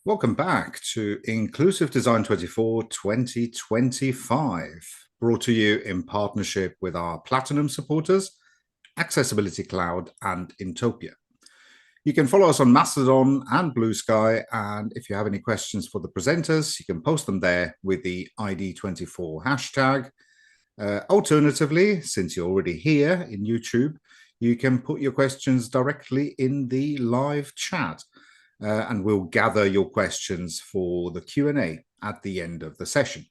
Welcome back to Inclusive Design 24 2025, brought to you in partnership with our Platinum supporters, Accessibility Cloud and Intopia. You can follow us on Mastodon and Blue Sky, and if you have any questions for the presenters, you can post them there with the ID24 hashtag. Alternatively, since you're already here in YouTube, you can put your questions directly in the live chat. And we'll gather your questions for the Q&A at the end of the session.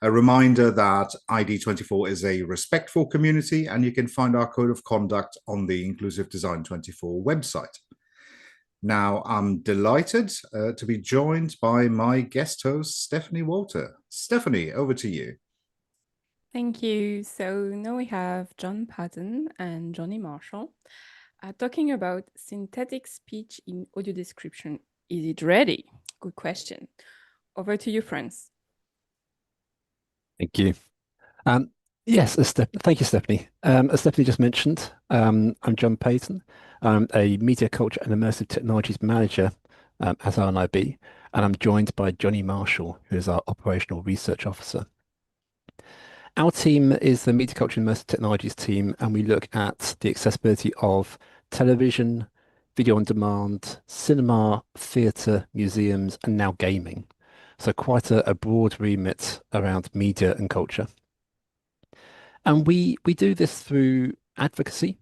A reminder that ID24 is a respectful community, and you can find our code of conduct on the Inclusive Design 24 website. Now, I'm delighted to be joined by my guest host, Stephanie Walter. Stephanie, over to you. Thank you. So now we have John Paton and Jonny Marshall talking about synthetic speech in audio description. Is it ready? Good question. Over to you, friends. Thank you. Yes, thank you, Stephanie. As Stephanie just mentioned, I'm John Paton. I'm a Media Culture and Immersive Technologies Manager at RNIB, and I'm joined by Jonny Marshall, who is our Operational Research Officer. Our team is the Media Culture and Immersive Technologies team, and we look at the accessibility of television, video on demand, cinema, theatre, museums, and now gaming. So quite a broad remit around media and culture. And we do this through advocacy,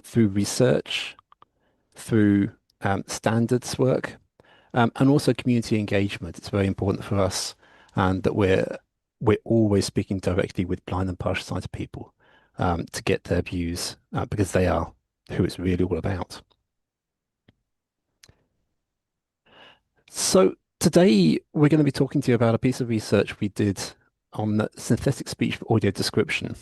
through research, through standards work, and also community engagement. It's very important for us, and that we're always speaking directly with blind and partially sighted people to get their views, because they are who it's really all about. So today we're going to be talking to you about a piece of research we did on synthetic speech for audio description.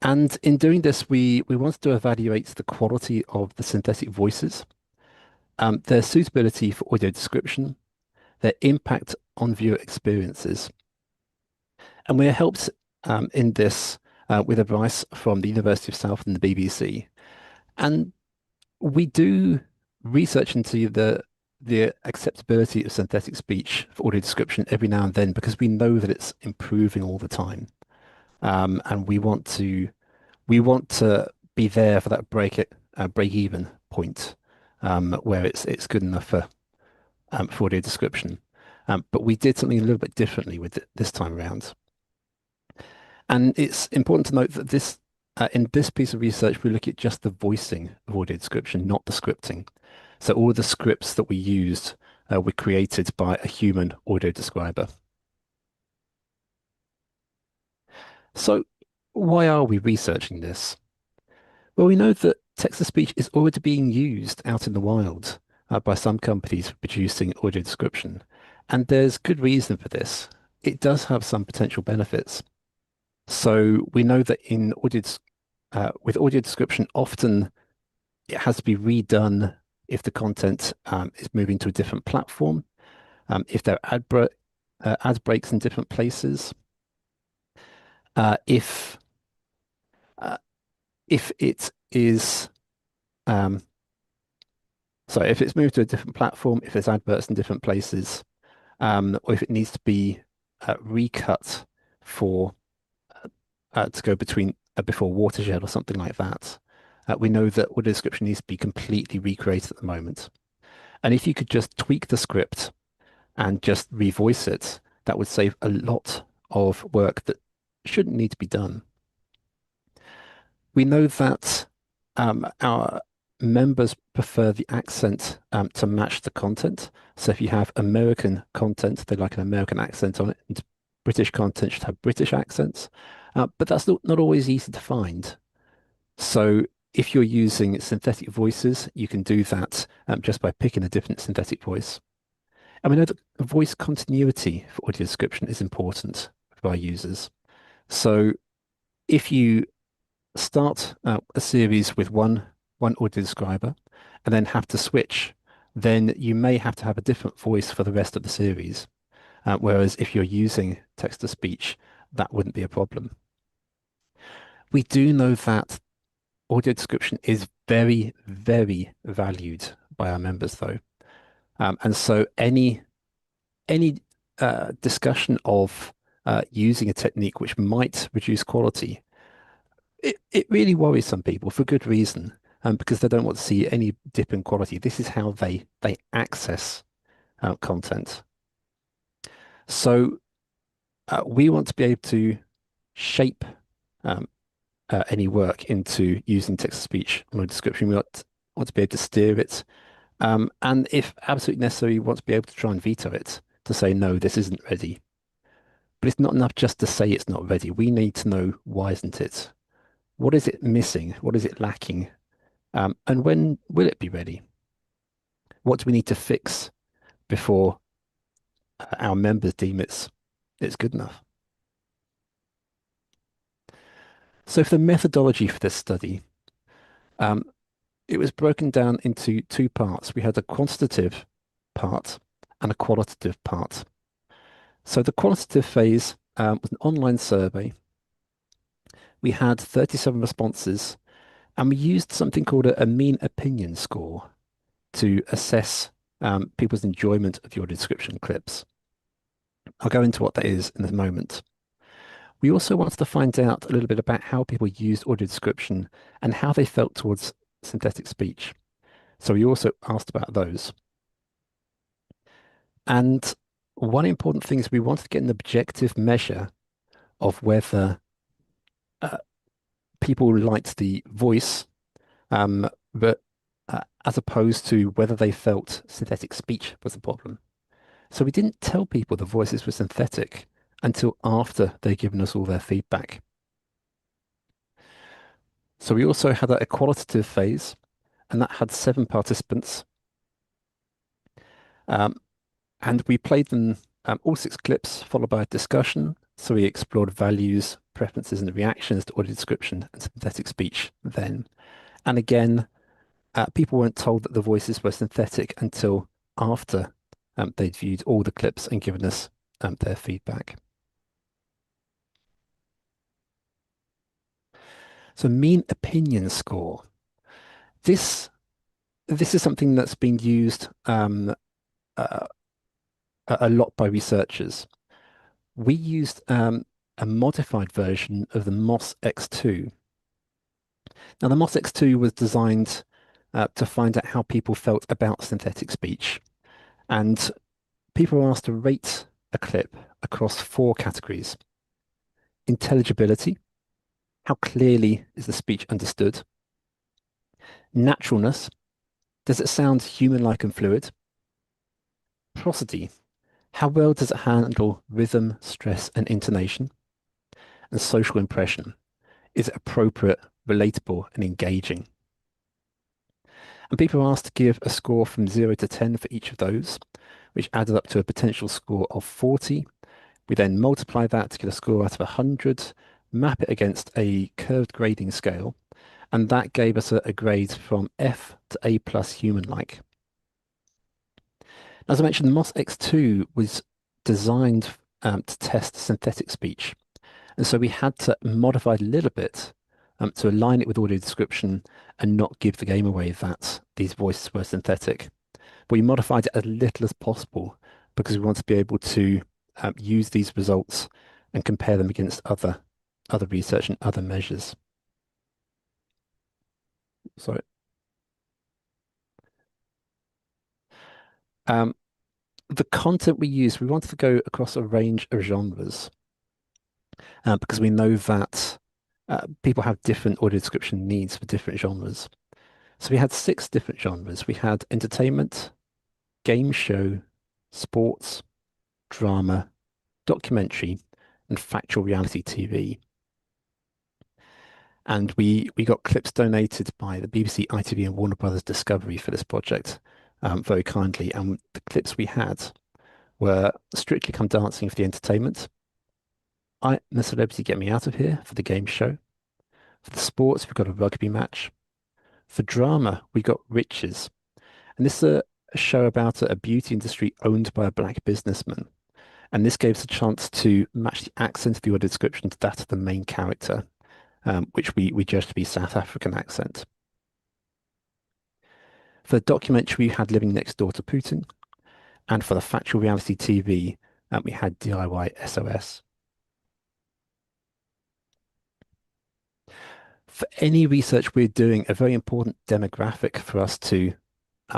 And in doing this, we wanted to evaluate the quality of the synthetic voices, their suitability for audio description, their impact on viewer experiences. And we are helped in this with advice from the University of South and the BBC. And we do research into the acceptability of synthetic speech for audio description every now and then, because we know that it's improving all the time. And we want to be there for that break even point, where it's good enough for audio description. But we did something a little bit differently with it this time around. And it's important to note that this in this piece of research, we look at just the voicing of audio description, not the scripting. So all of the scripts that we used were created by a human audio describer. So why are we researching this? Well, we know that text-to-speech is already being used out in the wild by some companies for producing audio description. And there's good reason for this. It does have some potential benefits. So we know that in with audio description, often it has to be redone if the content is moving to a different platform, if there are ad breaks in different places, if it is if it's moved to a different platform, if there's adverts in different places, or if it needs to be recut for to go between before watershed or something like that. We know that audio description needs to be completely recreated at the moment. And if you could just tweak the script and just revoice it, that would save a lot of work that shouldn't need to be done. We know that our members prefer the accent to match the content. So if you have American content, they like an American accent on it, and British content should have British accents. But that's not always easy to find. So if you're using synthetic voices, you can do that just by picking a different synthetic voice. And we know that voice continuity for audio description is important for our users. So if you start a series with one audio describer and then have to switch, then you may have to have a different voice for the rest of the series. Whereas if you're using text-to-speech, that wouldn't be a problem. We do know that audio description is very, very valued by our members, though. And so any discussion of using a technique which might reduce quality, it really worries some people for good reason, because they don't want to see any dip in quality. This is how they access content. So we want to be able to shape um, any work into using text-to-speech or description. We want to be able to steer it, and if absolutely necessary, we want to be able to try and veto it to say, no, this isn't ready. But it's not enough just to say it's not ready. We need to know, why isn't it? What is it missing? What is it lacking? And when will it be ready? What do we need to fix before our members deem it's good enough? So for the methodology for this study, um, it was broken down into two parts. We had a quantitative part and a qualitative part. So the quantitative phase was an online survey. We had 37 responses, and we used something called a mean opinion score to assess people's enjoyment of your description clips. I'll go into what that is in a moment. We also wanted to find out a little bit about how people used audio description and how they felt towards synthetic speech. So we also asked about those. And one important thing is we wanted to get an objective measure of whether people liked the voice, but as opposed to whether they felt synthetic speech was a problem. So we didn't tell people the voices were synthetic until after they'd given us all their feedback. So we also had a qualitative phase, and that had 7 participants. And we played them all 6 clips, followed by a discussion. So we explored values, preferences, and reactions to audio description and synthetic speech then. And again, people weren't told that the voices were synthetic until after they'd viewed all the clips and given us their feedback. So mean opinion score. This is something that's been used a lot by researchers. We used a modified version of the MOS-X2. Now, the MOS-X2 was designed to find out how people felt about synthetic speech. And people were asked to rate a clip across 4 categories. Intelligibility, how clearly is the speech understood? Naturalness, does it sound human-like and fluid? Prosody, how well does it handle rhythm, stress, and intonation? And social impression, is it appropriate, relatable, and engaging? And people are asked to give a score from 0 to 10 for each of those, which added up to a potential score of 40. We then multiply that to get a score out of 100, map it against a curved grading scale, and that gave us a grade from F to A+ human-like. As I mentioned, the MOS-X2 was designed to test synthetic speech. And so we had to modify it a little bit to align it with audio description and not give the game away that these voices were synthetic. But we modified it as little as possible because we want to be able to use these results and compare them against other research and other measures. Sorry. The content we use, we wanted to go across a range of genres because we know that people have different audio description needs for different genres. So we had 6 different genres. We had entertainment, game show, sports, drama, documentary, and factual reality TV. And we got clips donated by the BBC, ITV, and Warner Brothers Discovery for this project very kindly. And the clips we had were Strictly Come Dancing for the entertainment, I'm a Celebrity, Get Me Out of Here for the game show. For the sports, we've got a rugby match. For drama, we got Riches. And this is a show about a beauty industry owned by a black businessman. And this gave us a chance to match the accent of the audio description to that of the main character, which we judged to be South African accent. For the documentary, we had Living Next Door to Putin. And for the virtual reality TV, we had DIY SOS. For any research we're doing, a very important demographic for us to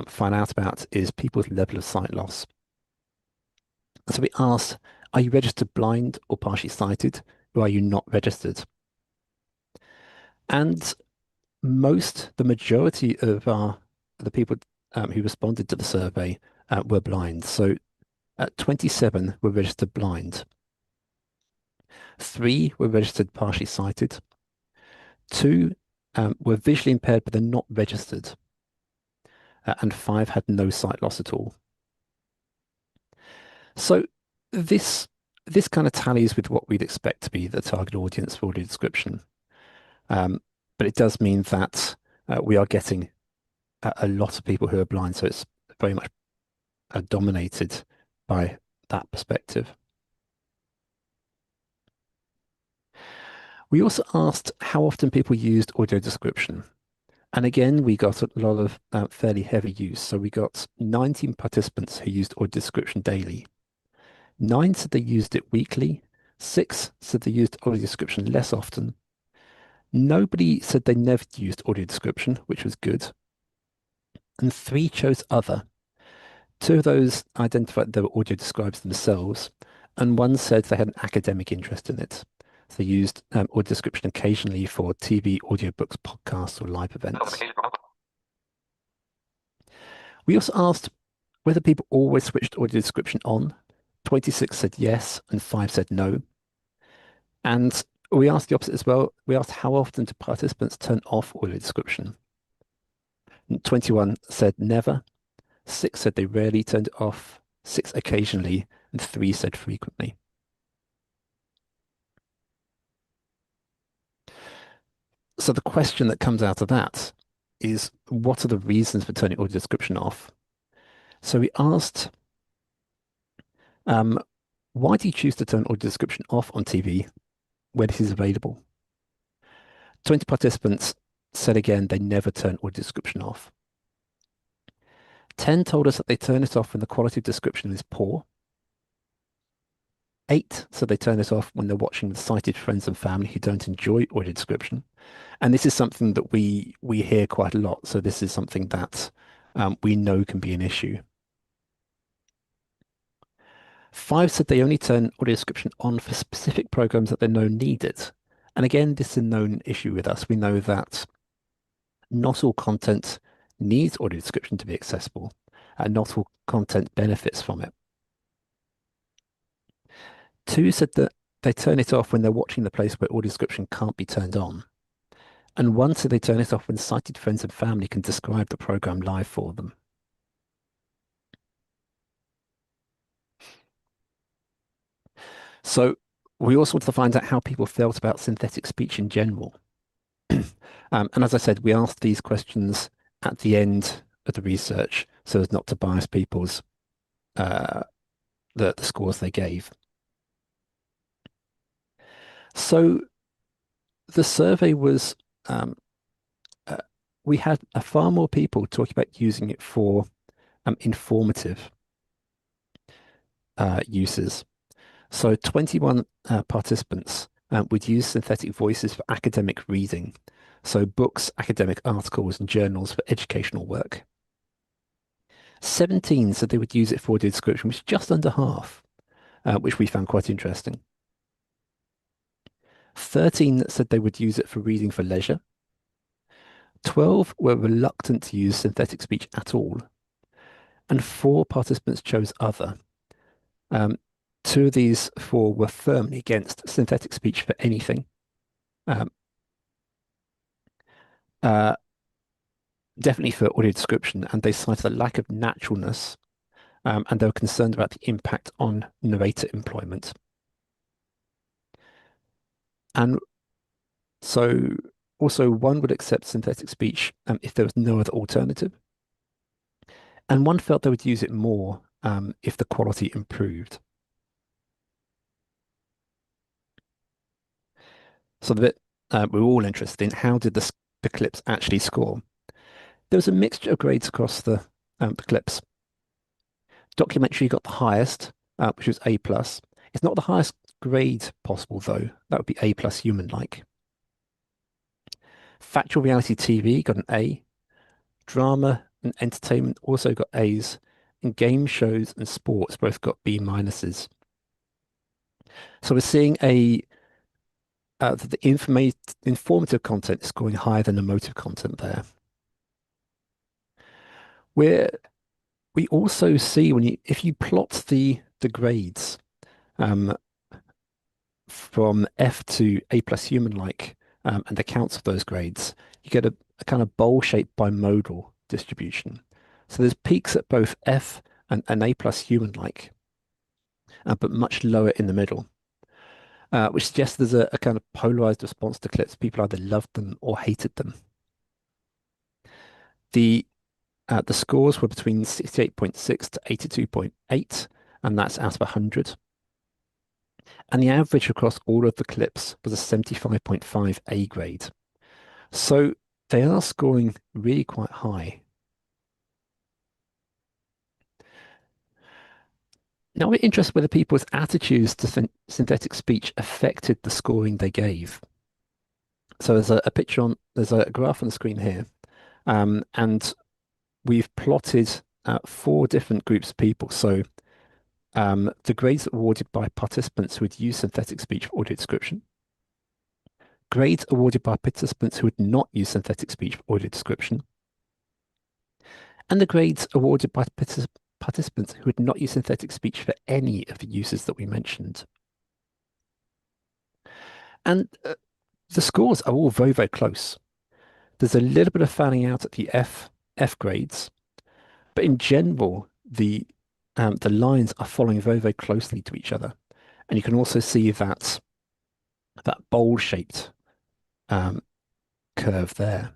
find out about is people's level of sight loss. So we asked, are you registered blind or partially sighted, or are you not registered? And the majority of the people who responded to the survey were blind. So 27 were registered blind. 3 were registered partially sighted. 2 were visually impaired, but they're not registered. And 5 had no sight loss at all. So this kind of tallies with what we'd expect to be the target audience for audio description. But it does mean that we are getting a lot of people who are blind, so it's very much dominated by that perspective. We also asked how often people used audio description. And again, we got a lot of fairly heavy use. So we got 19 participants who used audio description daily. 9 said they used it weekly. 6 said they used audio description less often. Nobody said they never used audio description, which was good. And 3 chose other. 2 of those identified they were audio describers themselves, and 1 said they had an academic interest in it. So they used audio description occasionally for TV, audiobooks, podcasts, or live events. We also asked whether people always switched audio description on. 26 said yes, and 5 said no. And we asked the opposite as well. We asked how often do participants turn off audio description. And 21 said never. 6 said they rarely turned it off. 6 occasionally, and 3 said frequently. So the question that comes out of that is, what are the reasons for turning audio description off? So we asked, why do you choose to turn audio description off on TV when it is available? 20 participants said again they never turn audio description off. 10 told us that they turn it off when the quality of description is poor. 8 said they turn it off when they're watching with sighted friends and family who don't enjoy audio description. And this is something that we hear quite a lot. So this is something that we know can be an issue. 5 said they only turn audio description on for specific programs that they know need it. And again, this is a known issue with us. We know that not all content needs audio description to be accessible, and not all content benefits from it. 2 said that they turn it off when they're watching the place where audio description can't be turned on. And 1 said they turn it off when sighted friends and family can describe the program live for them. So we also want to find out how people felt about synthetic speech in general. And as I said, we asked these questions at the end of the research so as not to bias people's the scores they gave. So the survey was we had far more people talking about using it for informative uses. So 21 participants would use synthetic voices for academic reading. So books, academic articles, and journals for educational work. 17 said they would use it for audio description, which is just under half, which we found quite interesting. 13 said they would use it for reading for leisure. 12 were reluctant to use synthetic speech at all. And 4 participants chose other. 2 of these 4 were firmly against synthetic speech for anything. Definitely for audio description, and they cited a lack of naturalness, and they were concerned about the impact on narrator employment. And so also 1 would accept synthetic speech if there was no other alternative. And 1 felt they would use it more if the quality improved. So the bit we're all interested in, how did the clips actually score? There was a mixture of grades across the clips. Documentary got the highest, which was A+. It's not the highest grade possible, though. That would be A+ human-like. Factual reality TV got an A. Drama and entertainment also got A's. And game shows and sports both got B minuses. So we're seeing the informative content is scoring higher than emotive content there. We also see if you plot the grades from F to A+ human-like and the counts of those grades, you get a kind of bowl-shaped bimodal distribution. So there's peaks at both F and A+ human-like, but much lower in the middle, which suggests there's a kind of polarized response to clips. People either loved them or hated them. The scores were between 68.6 to 82.8, and that's out of 100. And the average across all of the clips was a 75.5 A grade. So they are scoring really quite high. Now we're interested whether people's attitudes to synthetic speech affected the scoring they gave. So there's there's a graph on the screen here, and we've plotted 4 different groups of people. So the grades awarded by participants who had used synthetic speech for audio description, grades awarded by participants who had not used synthetic speech for audio description, and the grades awarded by participants who had not used synthetic speech for any of the uses that we mentioned. And the scores are all very, very close. There's a little bit of fanning out at the F grades, but in general, the lines are following very, very closely to each other. And you can also see that bowl-shaped curve there.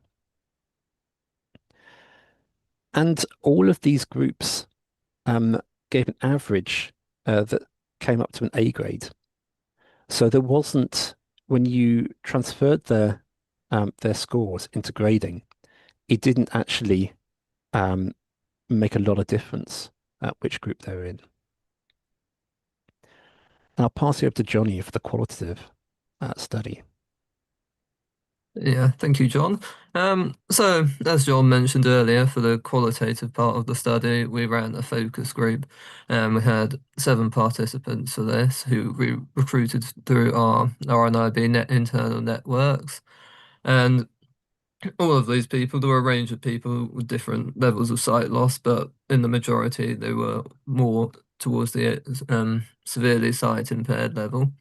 And all of these groups gave an average that came up to an A grade. So there wasn't, when you transferred their scores into grading, it didn't actually make a lot of difference at which group they were in. And I'll pass you over to Jonny for the qualitative study. Yeah, thank you, John. So, as John mentioned earlier, for the qualitative part of the study, we ran a focus group, and we had 7 participants for this who we recruited through our RNIB internal networks. And all of these people, there were a range of people with different levels of sight loss, but in the majority, they were more towards the severely sight impaired level.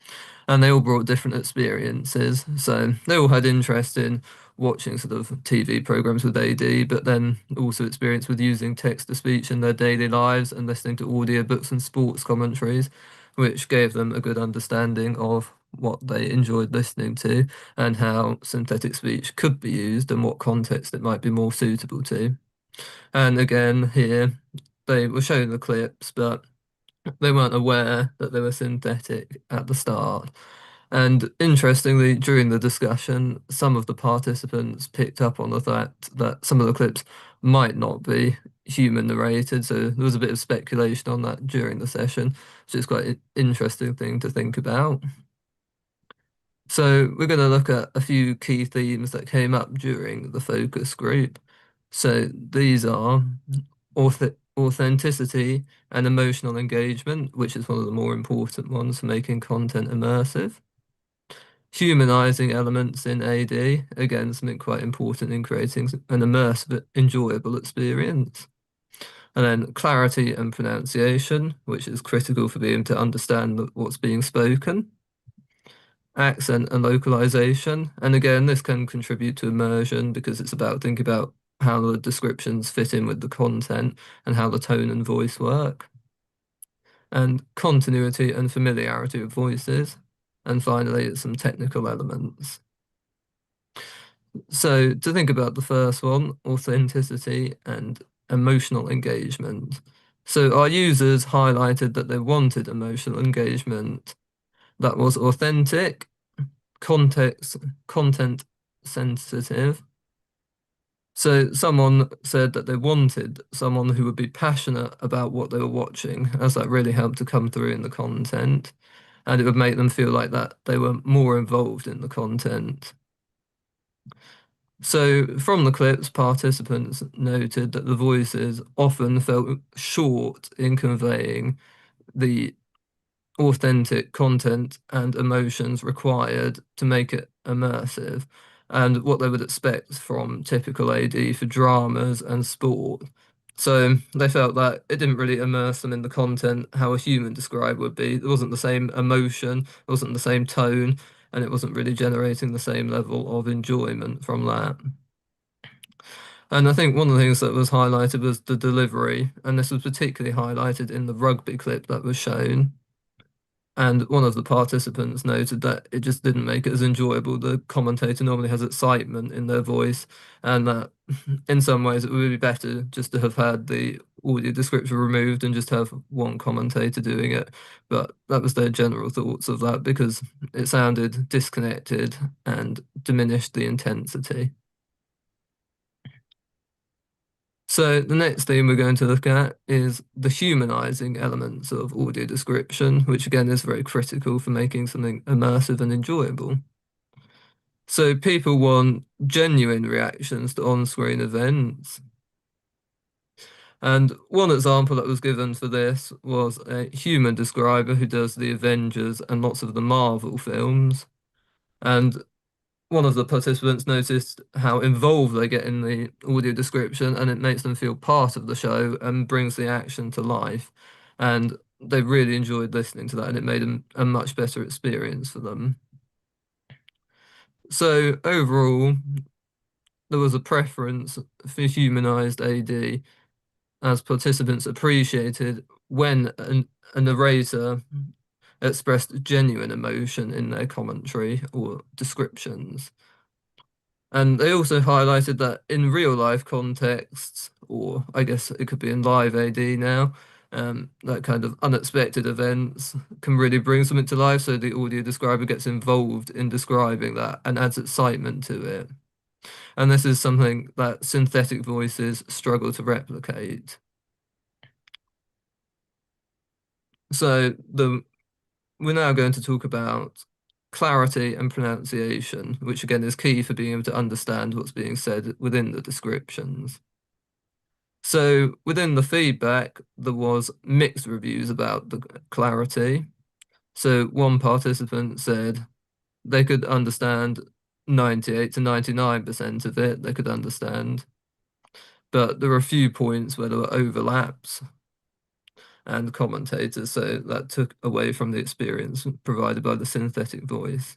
And they all brought different experiences. So they all had interest in watching sort of TV programs with AD, but then also experience with using text-to-speech in their daily lives and listening to audiobooks and sports commentaries, which gave them a good understanding of what they enjoyed listening to and how synthetic speech could be used and what context it might be more suitable to. And again, here, they were showing the clips, but they weren't aware that they were synthetic at the start. And interestingly, during the discussion, some of the participants picked up on the fact that some of the clips might not be human narrated. So there was a bit of speculation on that during the session, which is quite an interesting thing to think about. So we're going to look at a few key themes that came up during the focus group. So these are authenticity and emotional engagement, which is one of the more important ones for making content immersive. Humanizing elements in AD, again, something quite important in creating an immersive, enjoyable experience. And then clarity and pronunciation, which is critical for being able to understand what's being spoken. Accent and localization. And again, this can contribute to immersion because it's about thinking about how the descriptions fit in with the content and how the tone and voice work. And continuity and familiarity of voices. And finally, some technical elements. So to think about the first one, authenticity and emotional engagement. So our users highlighted that they wanted emotional engagement that was authentic, content sensitive, So someone said that they wanted someone who would be passionate about what they were watching, as that really helped to come through in the content, and it would make them feel like that they were more involved in the content. So from the clips, participants noted that the voices often felt short in conveying the authentic content and emotions required to make it immersive, and what they would expect from typical AD for dramas and sport. So they felt that it didn't really immerse them in the content how a human describer would be. There wasn't the same emotion, it wasn't the same tone, and it wasn't really generating the same level of enjoyment from that. And I think one of the things that was highlighted was the delivery, and this was particularly highlighted in the rugby clip that was shown. And one of the participants noted that it just didn't make it as enjoyable. The commentator normally has excitement in their voice, and that in some ways it would be better just to have had the audio description removed and just have one commentator doing it. But that was their general thoughts of that because it sounded disconnected and diminished the intensity. So the next thing we're going to look at is the humanizing elements of audio description, which again is very critical for making something immersive and enjoyable. So people want genuine reactions to on-screen events. And one example that was given for this was a human describer who does the Avengers and lots of the Marvel films. And one of the participants noticed how involved they get in the audio description, and it makes them feel part of the show and brings the action to life. And they really enjoyed listening to that, and it made a much better experience for them. So overall, there was a preference for humanized AD as participants appreciated when a narrator expressed genuine emotion in their commentary or descriptions. And they also highlighted that in real life contexts, or I guess it could be in live AD now, that kind of unexpected events can really bring something to life. So the audio describer gets involved in describing that and adds excitement to it. And this is something that synthetic voices struggle to replicate. So we're now going to talk about clarity and pronunciation, which again is key for being able to understand what's being said within the descriptions. So within the feedback, there was mixed reviews about the clarity. So one participant said they could understand 98 to 99% of it, they could understand. But there were a few points where there were overlaps and commentators, so that took away from the experience provided by the synthetic voice.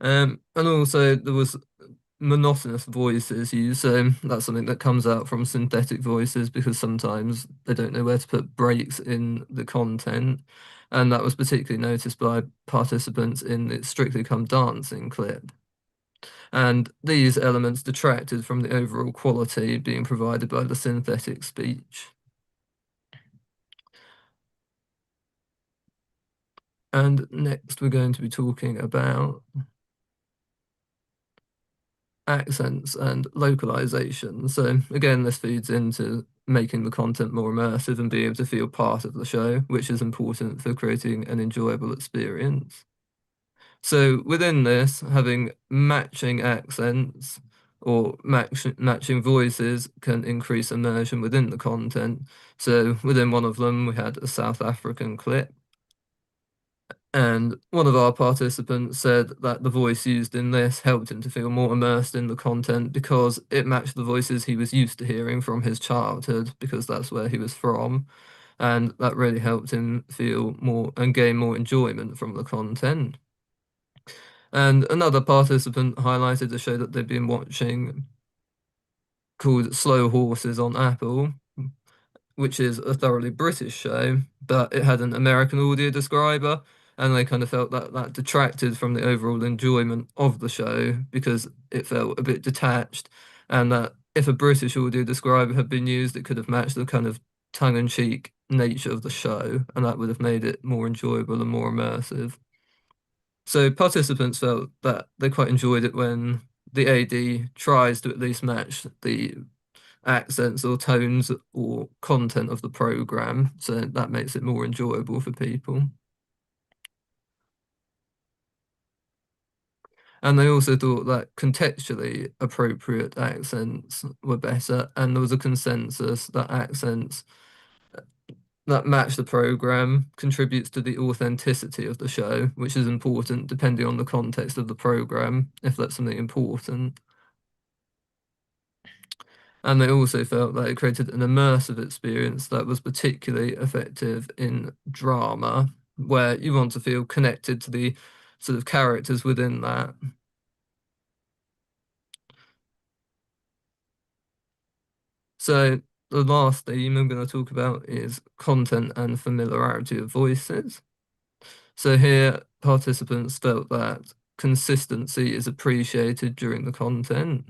And also there was monotonous voices used, so that's something that comes out from synthetic voices because sometimes they don't know where to put breaks in the content, and that was particularly noticed by participants in the Strictly Come Dancing clip. And these elements detracted from the overall quality being provided by the synthetic speech. And next we're going to be talking about accents and localization. So again, this feeds into making the content more immersive and being able to feel part of the show, which is important for creating an enjoyable experience. So within this, having matching accents or matching voices can increase immersion within the content. So within one of them, we had a South African clip. And one of our participants said that the voice used in this helped him to feel more immersed in the content because it matched the voices he was used to hearing from his childhood, because that's where he was from. And that really helped him feel more and gain more enjoyment from the content. And another participant highlighted a show that they'd been watching called Slow Horses on Apple, which is a thoroughly British show, but it had an American audio describer, and they kind of felt that that detracted from the overall enjoyment of the show because it felt a bit detached, and that if a British audio describer had been used, it could have matched the kind of tongue-in-cheek nature of the show, and that would have made it more enjoyable and more immersive. So participants felt that they quite enjoyed it when the AD tries to at least match the accents or tones or content of the program, so that makes it more enjoyable for people. And they also thought that contextually appropriate accents were better, and there was a consensus that accents that match the program contributes to the authenticity of the show, which is important depending on the context of the program, if that's something important. And they also felt that it created an immersive experience that was particularly effective in drama, where you want to feel connected to the sort of characters within that. So the last theme I'm going to talk about is content and familiarity of voices. So here, participants felt that consistency is appreciated during the content,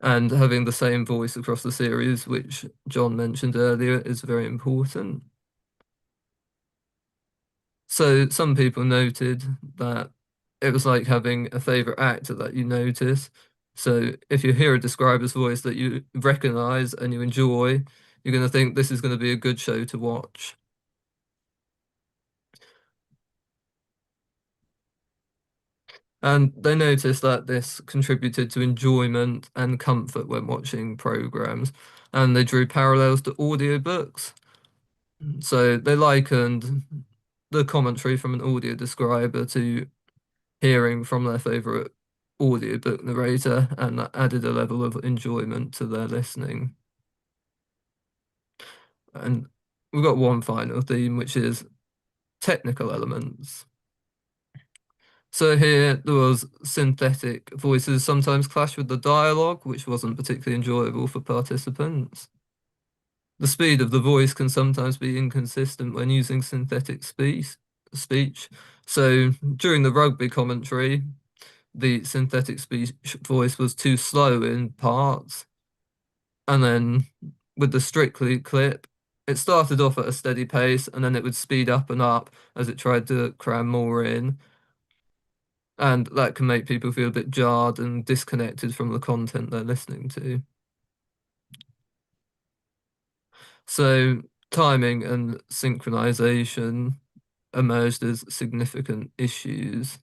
and having the same voice across the series, which John mentioned earlier, is very important. So some people noted that it was like having a favorite actor that you notice. So if you hear a describer's voice that you recognize and you enjoy, you're going to think this is going to be a good show to watch. And they noticed that this contributed to enjoyment and comfort when watching programs, and they drew parallels to audiobooks. So they likened the commentary from an audio describer to hearing from their favorite audiobook narrator, and that added a level of enjoyment to their listening. And we've got one final theme, which is technical elements. So here there was synthetic voices sometimes clash with the dialogue, which wasn't particularly enjoyable for participants. The speed of the voice can sometimes be inconsistent when using synthetic speech. So during the rugby commentary, the synthetic speech voice was too slow in parts. And then with the Strictly clip, it started off at a steady pace and then it would speed up and up as it tried to cram more in. And that can make people feel a bit jarred and disconnected from the content they're listening to. So timing and synchronization emerged as significant issues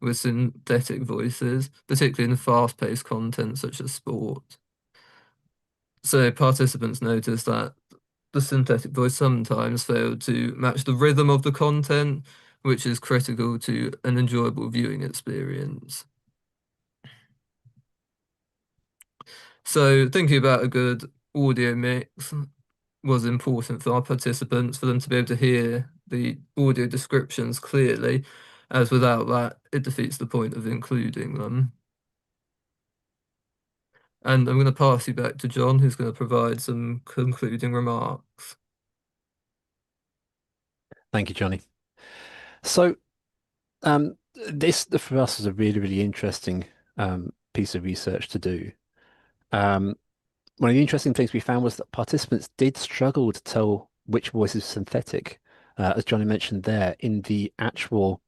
with synthetic voices, particularly in fast-paced content such as sport. So participants noticed that the synthetic voice sometimes failed to match the rhythm of the content, which is critical to an enjoyable viewing experience. So thinking about a good audio mix was important for our participants, for them to be able to hear the audio descriptions clearly, as without that, it defeats the point of including them. And I'm going to pass you back to John, who's going to provide some concluding remarks. Thank you, Jonny. So this for us is a really, really interesting piece of research to do. One of the interesting things we found was that participants did struggle to tell which voice is synthetic. As Jonny mentioned there, in the actual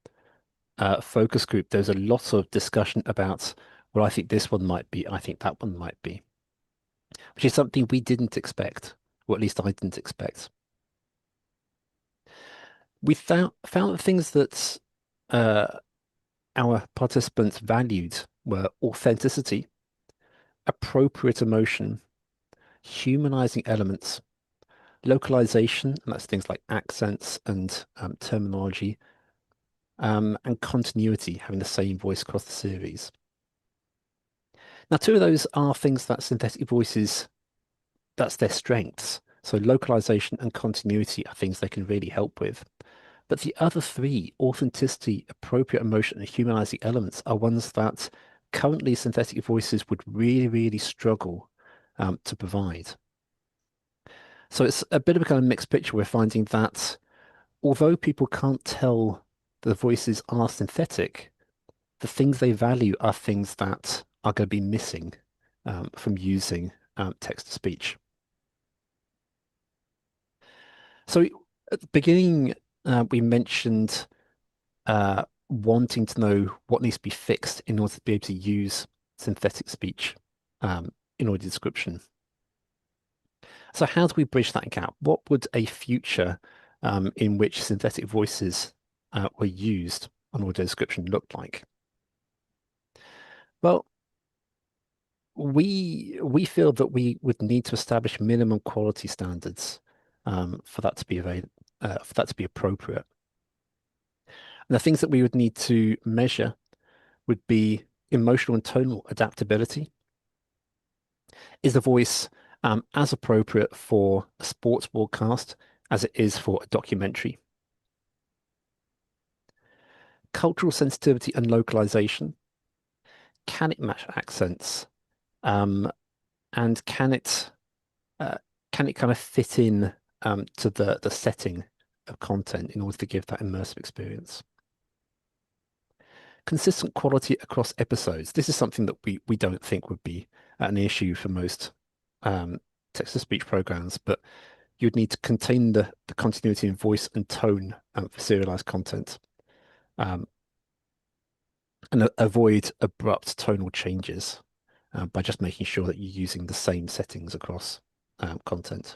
focus group, there's a lot of discussion about, well, I think this one might be, I think that one might be, which is something we didn't expect, or at least I didn't expect. We found the things that our participants valued were authenticity, appropriate emotion, humanizing elements, localization, and that's things like accents and terminology, and continuity, having the same voice across the series. Now, two of those are things that synthetic voices, that's their strengths. So localization and continuity are things they can really help with. But the other three, authenticity, appropriate emotion, and humanizing elements, are ones that currently synthetic voices would really, really struggle to provide. So it's a bit of a kind of mixed picture. We're finding that although people can't tell the voices are synthetic, the things they value are things that are going to be missing from using text-to-speech. So at the beginning, we mentioned wanting to know what needs to be fixed in order to be able to use synthetic speech in audio description. So how do we bridge that gap? What would a future in which synthetic voices were used on audio description look like? Well, we feel that we would need to establish minimum quality standards for that to be appropriate. And the things that we would need to measure would be emotional and tonal adaptability. Is the voice as appropriate for a sports broadcast as it is for a documentary? Cultural sensitivity and localization. Can it match accents? And can it kind of fit in to the setting of content in order to give that immersive experience? Consistent quality across episodes. This is something that we don't think would be an issue for most text-to-speech programs, but you'd need to contain the continuity in voice and tone for serialized content, and avoid abrupt tonal changes by just making sure that you're using the same settings across content.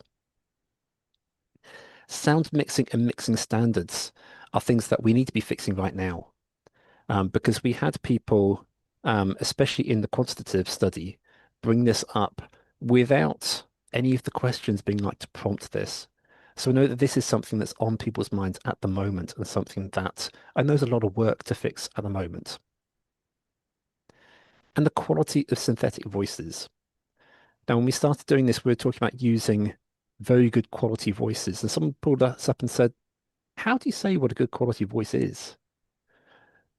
Sound mixing and mixing standards are things that we need to be fixing right now, because we had people, especially in the quantitative study, bring this up without any of the questions being like to prompt this. So I know that this is something that's on people's minds at the moment and something that I know there's a lot of work to fix at the moment. And the quality of synthetic voices. Now, when we started doing this, we were talking about using very good quality voices. And someone pulled us up and said, how do you say what a good quality voice is?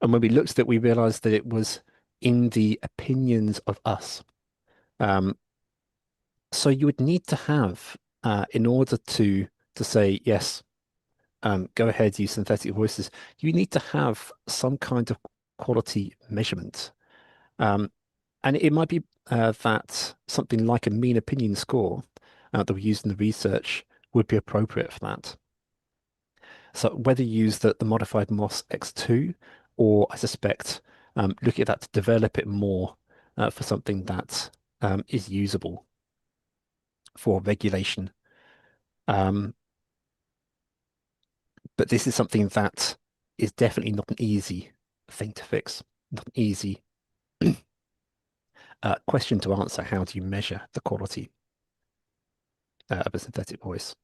And when we looked at it, we realized that it was in the opinions of us. So you would need to have, in order to say, yes, go ahead, use synthetic voices, you need to have some kind of quality measurement. And it might be that something like a mean opinion score that we used in the research would be appropriate for that. So whether you use the modified MOS-X2, or I suspect looking at that to develop it more for something that is usable for regulation. But this is something that is definitely not an easy thing to fix, not an easy question to answer. How do you measure the quality of a synthetic voice?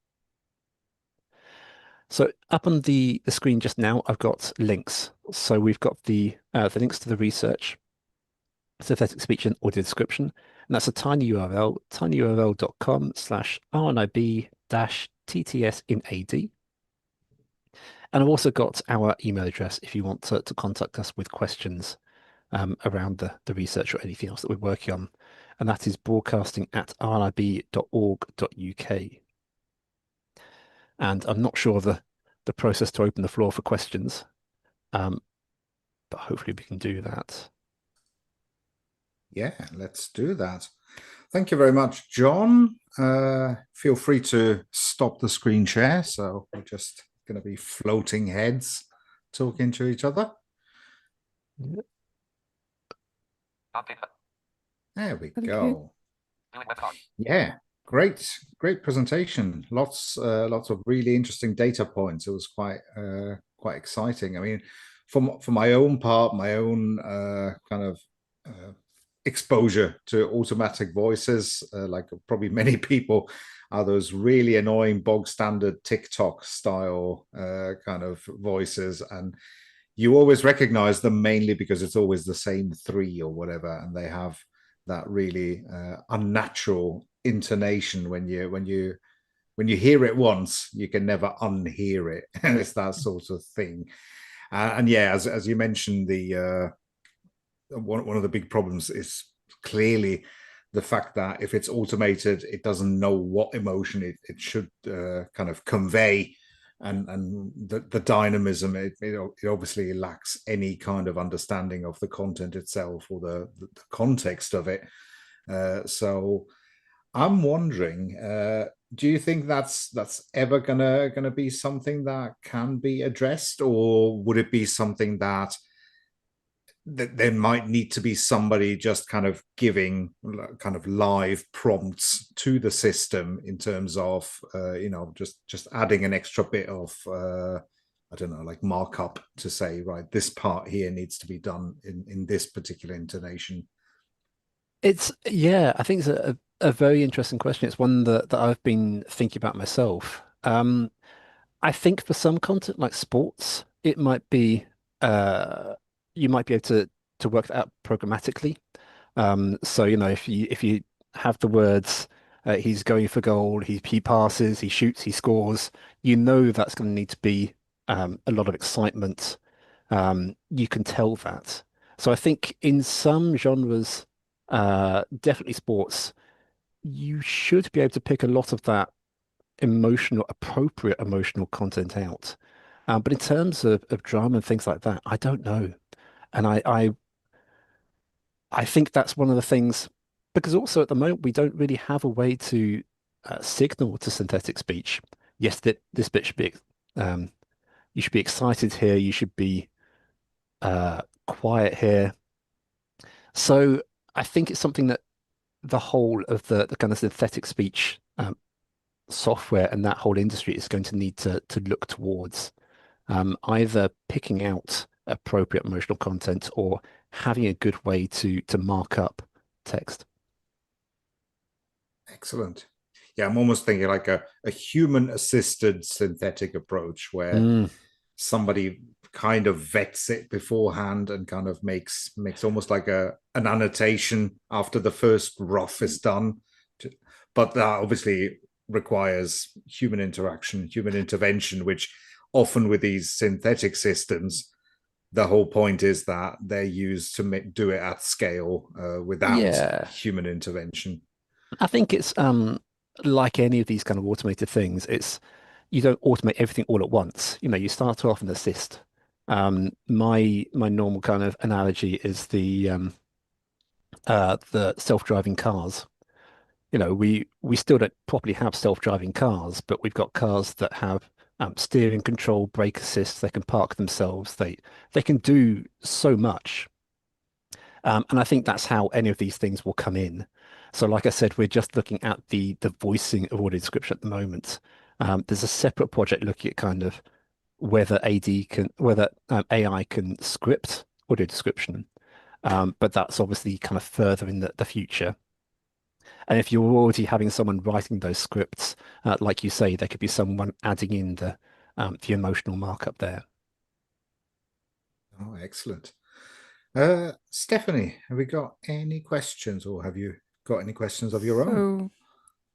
So up on the screen just now, I've got links. So we've got the links to the research, synthetic speech and audio description, and that's a tiny URL, tinyurl.com/RNIB-TTS in AD. And I've also got our email address if you want to contact us with questions around the research or anything else that we're working on. And that is broadcasting@rnib.org.uk. And I'm not sure of the process to open the floor for questions, but hopefully we can do that. Yeah, let's do that. Thank you very much, John. Feel free to stop the screen share. So we're just going to be floating heads talking to each other. Yep. There we Okay. go. Yeah, great presentation. Lots of really interesting data points. It was quite exciting. I mean, for my own part, my own kind of exposure to automatic voices, like probably many people, are those really annoying bog standard TikTok style kind of voices, and you always recognize them mainly because it's always the same three or whatever, and they have that really unnatural intonation. When you hear it once, you can never unhear it. It's that sort of thing. And yeah, as you mentioned, the one of the big problems is clearly the fact that if it's automated, it doesn't know what emotion it should kind of convey, and the dynamism, it obviously lacks any kind of understanding of the content itself or the context of it. So I'm wondering, do you think that's ever gonna be something that can be addressed, or would it be something that there might need to be somebody just kind of giving kind of live prompts to the system in terms of just adding an extra bit of I don't know, like markup to say, right, this part here needs to be done in this particular intonation. I think it's a very interesting question. It's one that I've been thinking about myself. I think for some content like sports, it might be you might be able to work that out programmatically. So if you have the words he's going for goal, he passes, he shoots, he scores, you know that's going to need to be a lot of excitement. You can tell that. So I think in some genres, definitely sports, you should be able to pick a lot of that appropriate emotional content out. But in terms of drama and things like that, I don't know. And I think that's one of the things, because also at the moment we don't really have a way to signal to synthetic speech. Yes, that this bit should be you should be excited here, you should be quiet here. So I think it's something that the whole of the kind of synthetic speech software and that whole industry is going to need to look towards either picking out appropriate emotional content or having a good way to mark up text. Excellent. Yeah, I'm almost thinking like a human-assisted synthetic approach where somebody kind of vets it beforehand and kind of makes almost like an annotation after the first rough is done. But that obviously requires human interaction, human intervention, which often with these synthetic systems, the whole point is that they're used to do it at scale without human intervention. I think it's like any of these kind of automated things, you don't automate everything all at once. You start off and assist. My normal kind of analogy is the self-driving cars. We still don't properly have self-driving cars, but we've got cars that have steering control, brake assist. They can park themselves. They can do so much. And I think that's how any of these things will come in. So like I said, we're just looking at the voicing of audio description at the moment. There's a separate project looking at kind of whether AI can script audio description. But that's obviously kind of further in the future. And if you're already having someone writing those scripts, like you say, there could be someone adding in the emotional markup there. Oh, excellent. Stephanie, have we got any questions, or have you got any questions of your own?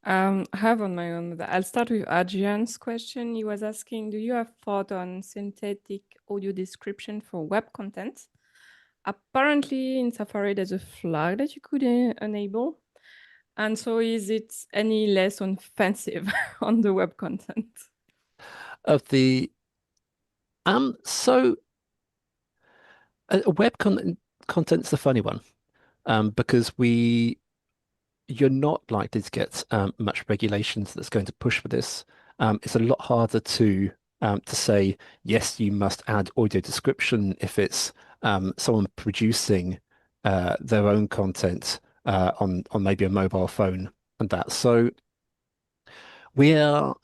I have on my own. I'll start with Adrian's question. He was asking, do you have thought on synthetic audio description for web content? Apparently in Safari, there's a flag that you could enable. And so is it any less offensive on the web content? So web content's a funny one, because you're not likely to get much regulations that's going to push for this. It's a lot harder to say, yes, you must add audio description if it's someone producing their own content on maybe a mobile phone and that. So we're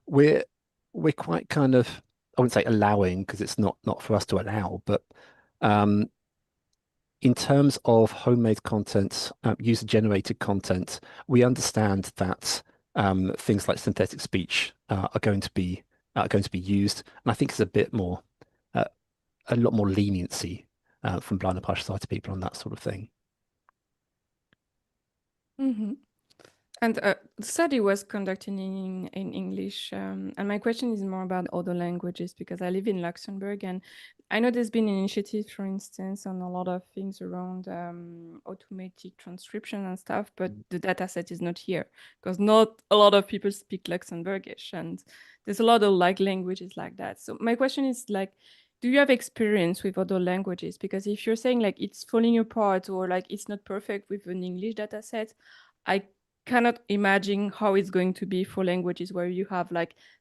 we're quite kind of, I wouldn't say allowing, because it's not for us to allow, but in terms of homemade content, user-generated content, we understand that things like synthetic speech are going to be used, and I think it's a lot more leniency from blind and partially sighted people on that sort of thing. Mm-hmm. And the study was conducted in English. And my question is more about other languages, because I live in Luxembourg and I know there's been initiatives, for instance, on a lot of things around automatic transcription and stuff, but the data set is not here because not a lot of people speak Luxembourgish, and there's a lot of languages like that. So my question is do you have experience with other languages? Because if you're saying it's falling apart or it's not perfect with an English data set, I cannot imagine how it's going to be for languages where you have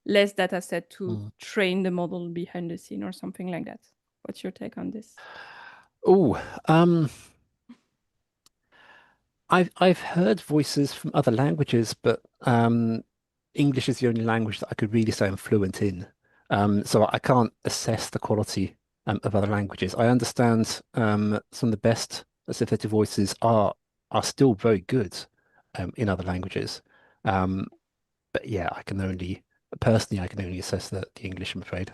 less data set to train the model behind the scene or something like that. What's your take on this? Oh, I've heard voices from other languages, but English is the only language that I could really say I'm fluent in. So I can't assess the quality of other languages. I understand some of the best synthetic voices are still very good in other languages. Um, but yeah, I can only assess the English, I'm afraid.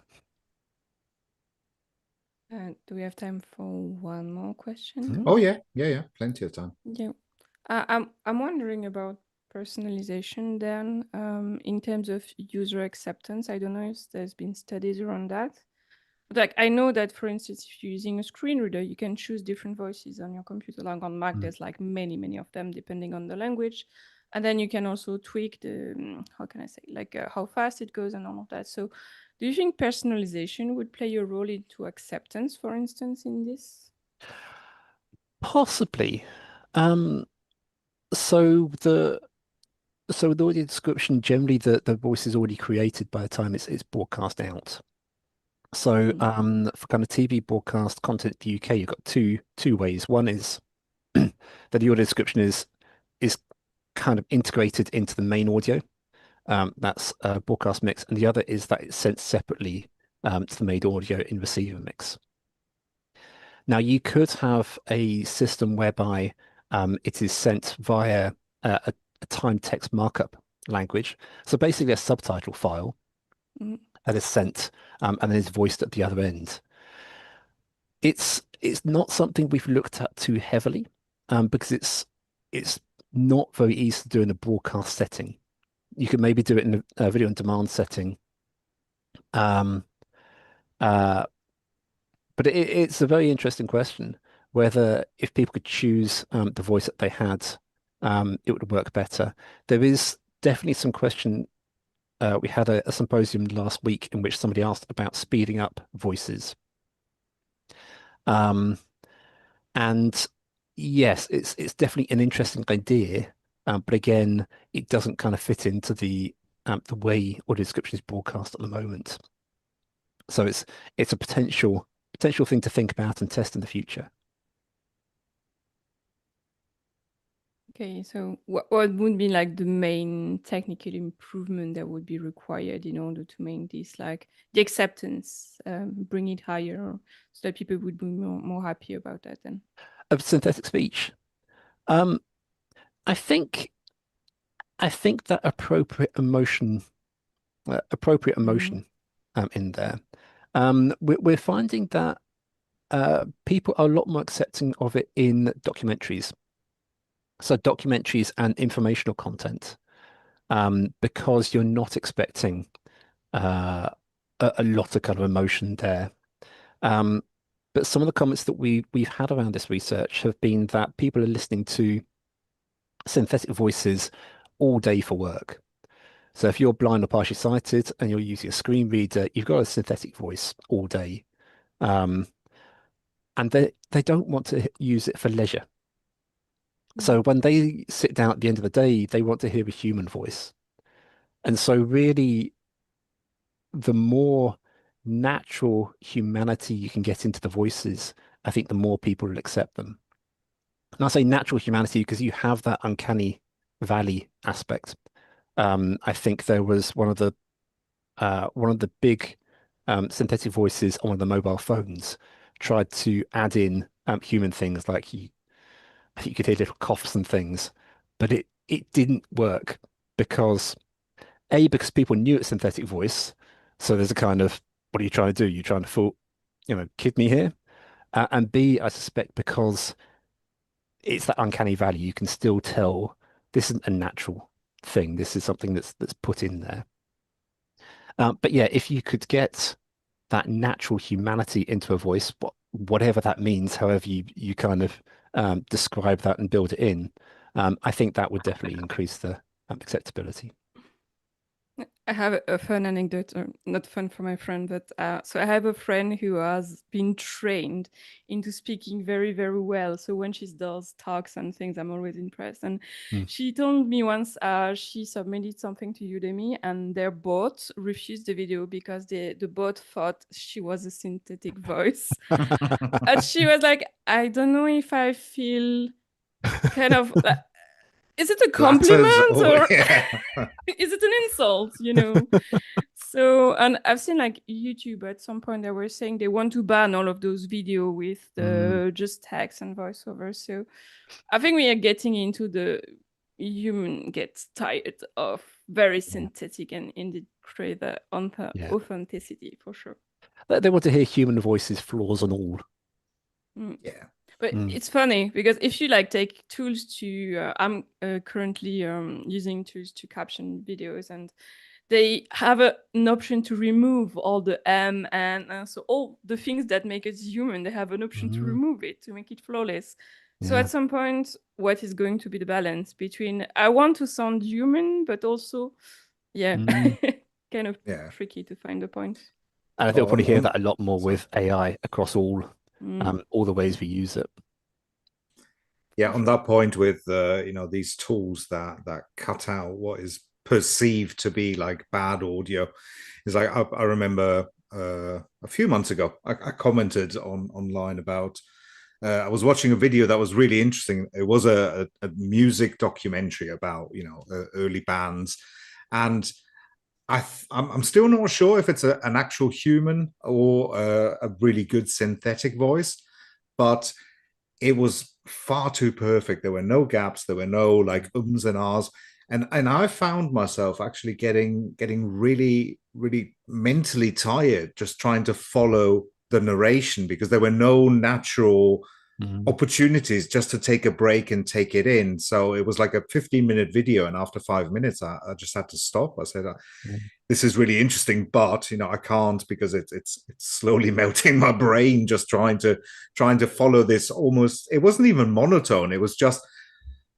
Do we have time for one more question? Oh yeah, plenty of time. Yeah. I'm wondering about personalization then, in terms of user acceptance. I don't know if there's been studies around that. But like I know that, for instance, if you're using a screen reader, you can choose different voices on your computer. Like on Mac, there's like many of them depending on the language. And then you can also tweak the, how can I say, like how fast it goes and all of that. So do you think personalization would play a role into acceptance, for instance, in this? Possibly. Um, so the So the audio description, generally the voice is already created by the time it's broadcast out. So for kind of TV broadcast content in the UK, you've got two ways. One is that the audio description is kind of integrated into the main audio. That's broadcast mix, and the other is that it's sent separately to the main audio in receiver mix. Now you could have a system whereby it is sent via a time text markup language. So basically a subtitle file Mm. that is sent and then is voiced at the other end. It's not something we've looked at too heavily because it's not very easy to do in a broadcast setting. You could maybe do it in a video on demand setting. Um, uh, but it's a very interesting question whether if people could choose the voice that they had, it would work better. There is definitely some question. We had a symposium last week in which somebody asked about speeding up voices. Um, and yes, it's definitely an interesting idea, but again, it doesn't kind of fit into the way audio description is broadcast at the moment. So it's a potential thing to think about and test in the future. Okay, so what would be like the main technical improvement that would be required in order to make this like the acceptance, bring it higher so that people would be more happy about that then? Of synthetic speech, um, I think I think that appropriate emotion in there. We're finding that people are a lot more accepting of it in documentaries. So documentaries and informational content, because you're not expecting uh, a lot of kind of emotion there. Um, but some of the comments that we've had around this research have been that people are listening to synthetic voices all day for work. So if you're blind or partially sighted and you're using a screen reader, you've got a synthetic voice all day. Um, and they don't want to use it for leisure. So when they sit down at the end of the day, they want to hear a human voice. And so really, the more natural humanity you can get into the voices, I think the more people will accept them. And I say natural humanity because you have that uncanny valley aspect. I think there was one of the big synthetic voices on one of the mobile phones tried to add in human things like you could hear little coughs and things, but it didn't work because because people knew it's synthetic voice, so there's a kind of what are you trying to do? You're trying to fool, kid me here, and B, I suspect because it's that uncanny valley, you can still tell this isn't a natural thing. This is something that's put in there. But yeah, if you could get that natural humanity into a voice, whatever that means, however you kind of describe that and build it in, I think that would definitely increase the acceptability. I have a fun anecdote, or not fun for my friend, but so I have a friend who has been trained into speaking very, very well. So when she does talks and things, I'm always impressed. And she told me once she submitted something to Udemy, and their bot refused the video because the bot thought she was a synthetic voice. And she was like, I don't know if I feel kind of... is it a compliment or is it an insult, you know? So, and I've seen like YouTube at some point they were saying they want to ban all of those video with the just text and voiceover. So I think we are getting into the human gets tired of very synthetic and indeed crave the authenticity for sure. They want to hear human voices, flaws and all. Yeah. But it's funny because if you like take tools to, I'm currently using tools to caption videos, and they have an option to remove all the M and so all the things that make us human, they have an option to remove it, to make it flawless. So at some point, what is going to be the balance between I want to sound human, but also, kind of tricky to find the point. And I think we'll probably hear that a lot more with AI across all the ways we use it. Yeah, on that point with these tools that cut out what is perceived to be like bad audio, is like I remember a few months ago I commented online about I was watching a video that was really interesting. It was a music documentary about early bands, and I'm still not sure if it's an actual human or a really good synthetic voice, but it was far too perfect. There were no gaps. There were no like ums and ahs. And I found myself actually getting really, really mentally tired just trying to follow the narration because there were no natural opportunities just to take a break and take it in. So it was like a 15-minute video. And after 5 minutes, I just had to stop. I said, this is really interesting, but I can't because it's slowly melting my brain just trying to follow this almost. It wasn't even monotone. It was just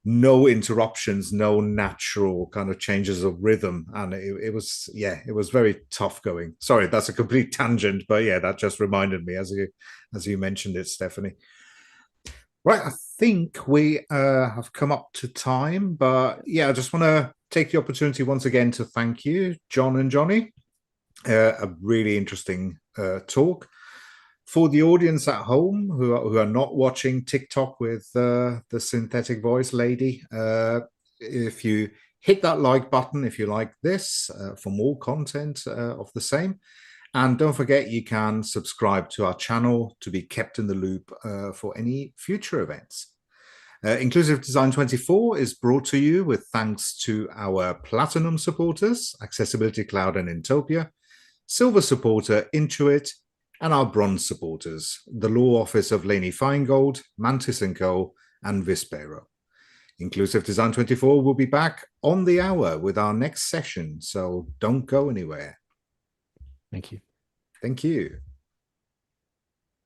no interruptions, no natural kind of changes of rhythm, and it was very tough going. Sorry, that's a complete tangent, but yeah, that just reminded me as you mentioned it, Stephanie. Right, I think we have come up to time, but yeah, I just want to take the opportunity once again to thank you, John and Jonny. A really interesting talk. For the audience at home who are not watching TikTok with the synthetic voice lady, if you hit that like button, if you like this, for more content of the same. And don't forget, you can subscribe to our channel to be kept in the loop for any future events. Inclusive Design 24 is brought to you with thanks to our Platinum supporters, Accessibility Cloud and Intopia, Silver supporter Intuit, and our Bronze supporters, the Law Office of Laney Feingold, Mantis & Co, and Vispero. Inclusive Design 24 will be back on the hour with our next session, so don't go anywhere. Thank you. Thank you.